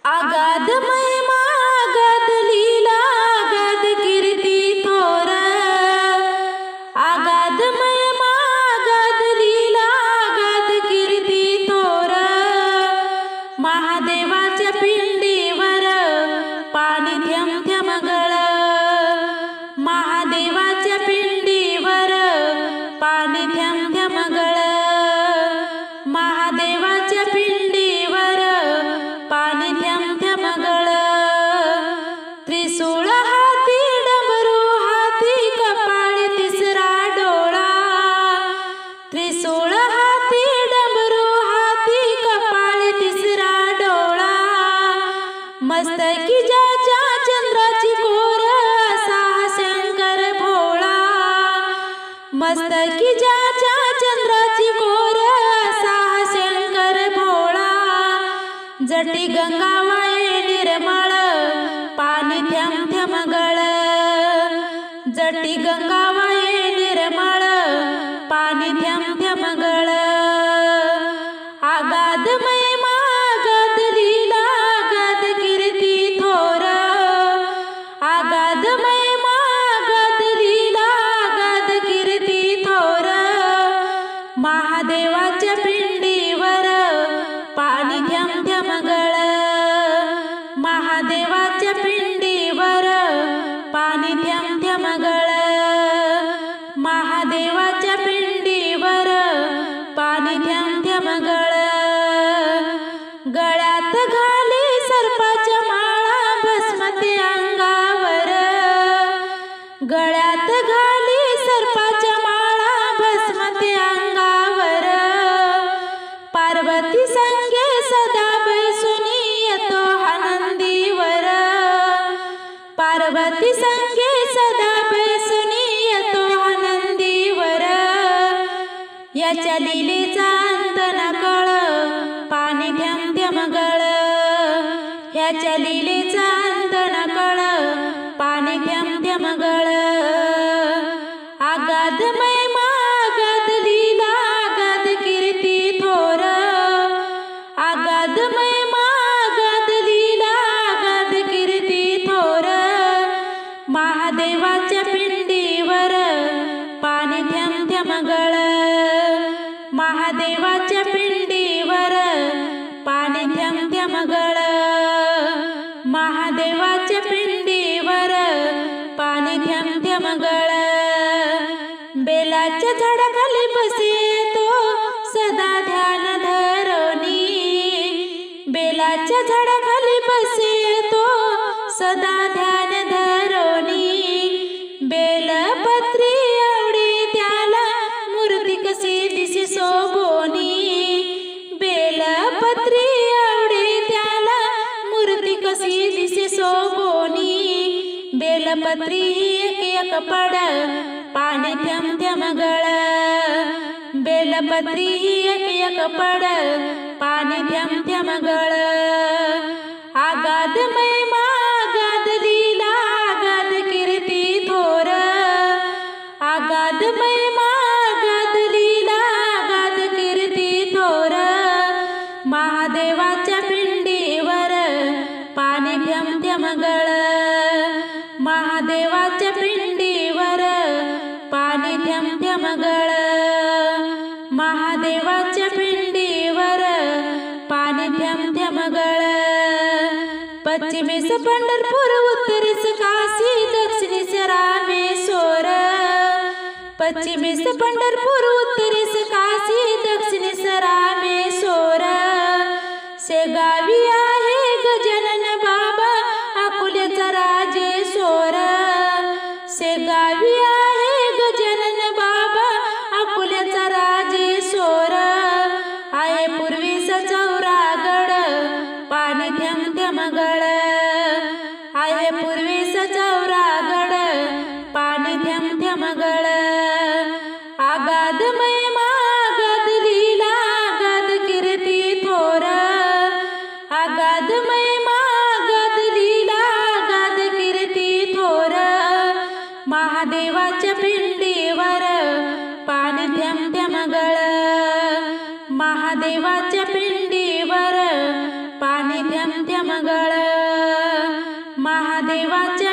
आगाध महिमा आगाध लीला आगाध कीर्ती थोर, आगाध महिमा आगाध लीला आगाध कीर्ती थोर, महादेवाच्या पिंडीवर पाणी थेंब थेंब गळ, महादेवाच्या पिंडीवर पाणी थेंब थेंब गळ, महादेवाच्या पिंडीवर पाणी थेंब थेंब गळ, त्रिशूळ हाती डमरू हाती कपाळी तिसरा डोळा, त्रिशूळ हाती डमरू हाती कपाळी तिसरा डोळा, मस्तकी ज्याच्या चंद्राची कोर असा शंकर भोळा, मस्तकी ज्याच्या चंद्राची कोर असा शंकर भोळा, जटी गंगा वाये निर्मळ पाणी थेंब थेंब गळ, जटी गंगा वाये निर्मळ पाणी थेंब थेंब गळ, आगाध महिमा आगाध लीला आगाध कीर्ती थोर, आगाध महिमा आगाध लीला आगाध कीर्ती थोर, महादेवाच्या पिंडीवर पाणी थेंब थेंब गळ, महादेवाच्या पिंडीवर पाणी थेंब थेंब गळ, महादेवाच्या पिंडीवर पाणी थेंब थेंब गळ, गळ्यात घाली सर्पाच्या माळा भस्म ते अंगावर, गळ्यात घाली सर्पाच्या माळा भस्म ते अंगावर, पार्वती संगे सदा बैसुनी येतो आनंदीवर, पार्वती संगे सदा बैसुनी येतो आनंदीवर, याच्या लीलेचा अंत न कळ पाणी थेंब थेंब गळ, याच्या लीलेचा अंत न कळ पाणी थेंब थेंब गळ, आगाध महिमा आगाध लीला आगाध कीर्ती थोर, आगाध महिमा आगाध लीला आगाध कीर्ती थोर, महादेवाच्या पिंडीवर पाणी थेंब थेंब गळ, महादेवाच्या पिंडीवर पाणी थेंब थेंब गळ, महादेवाच्या पिंडीवर पाणी थेंब थेंब गळ, बेलाच्या झाडाखाली बसे तो सदा ध्यान धरोनी, बेलाच्या झाडाखाली बसे तो सदा ध्यान धरोनी, बेलपत्री आवडी त्याला मूर्ती कशी दिसे शोभोनी, बेलपत्री आवडी त्याला मूर्ती कशी दिसे शोभोनी, बेलपत्री एक एक पड पाणी थेंब थेंब गळ, बेलपत्री एक एक पड पाणी थेंब थेंब गळ, आगाध महिमा आगाध लीला आगाध कीर्ती थोर, आगाध महिमा आगाध लीला आगाध कीर्ती थोर, महादेवाच्या पिंडीवर पाणी थेंब थेंब गळ, महादेवाच्या पिंडीवर पाणी थेंब थेंब गळ, महादेवाच्या पिंडीवर पाणी थेंब थेंब गळ, पश्चिमेस पंढरपूर उत्तरेस काशी दक्षिणेस रामेश्वर, पश्चिमेस पंढरपूर उत्तरेस काशी दक्षिणेस रामेश्वर, शेगावी आहे गजानन बाबा अकोल्याचा राजेश्वर, शेगावी आहे गजानन बाबा अकोल्याचा राजेश्वर, आहे पूर्वीचा चौरागड पाणी थेंब थेंब गळ, आहे पूर्वीचा चौरागड पाणी थेंब थेंब गळ, आगाध महिमा आगाध मंगळ महादेवाचे